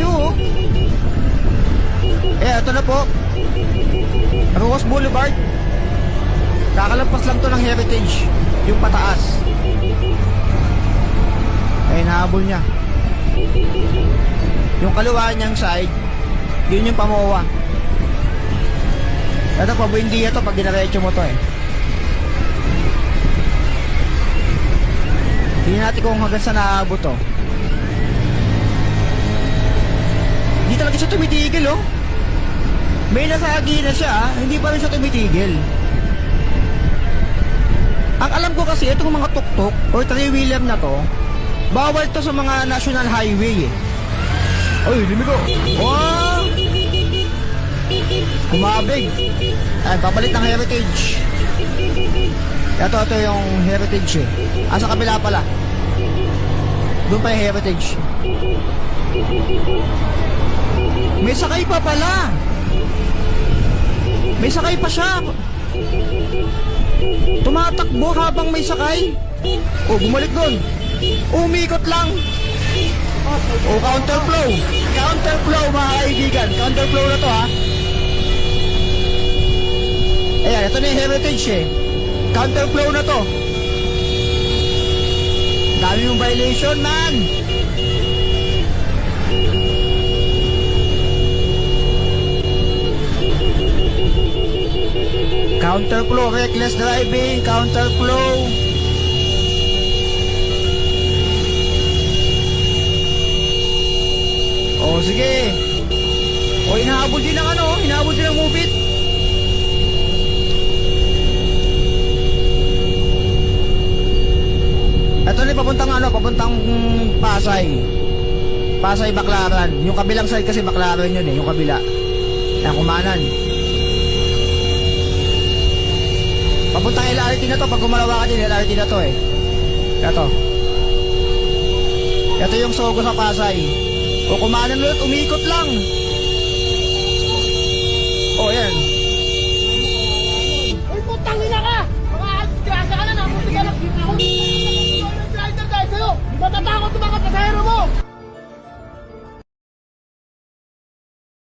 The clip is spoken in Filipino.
oh. Ito na po. Rose Boulevard. Kakalampas lang to ng Heritage. Yung pataas. Nahabol niya. Yung kaliwa niyang side, yun yung pamuwa. Ito po, Buendia to pag dinaretso mo to Tingnan natin kung hanggang saan naabot to. Hindi talaga siya tumitigil May nasagi na siya, hindi pa rin siya tumitigil. Ang alam ko kasi, itong mga tuk-tuk or three-wheeler na to, bawal to sa mga national highway Oy, limigo. Wow! Kumabig. Ay, papalit ng Heritage. Ito yung Heritage sa kabila pala. Doon pa yung Heritage. May sakay pa pala. May sakay pa siya. Tumatakbo habang may sakay. Bumalik doon. Umikot lang. Counterflow. Counterflow, mga kaibigan. Counterflow na to Ayan, ito na yung Heritage Counterflow na to. Dami yung violation, man. Counterflow, reckless driving, counterflow. Sige. Hinahabol din ng hinahabol din ng Move-It. Ito na papuntang Pasay. Pasay, Baclaran. Yung kabilang side kasi Baclaran yun yung kabila. Yan, Kumanan. Papuntang LRT na to, pag gumalawa ka din, LRT na to Ito yung Sogo sa Pasay. Kumanan ulit, umikot lang. Yan.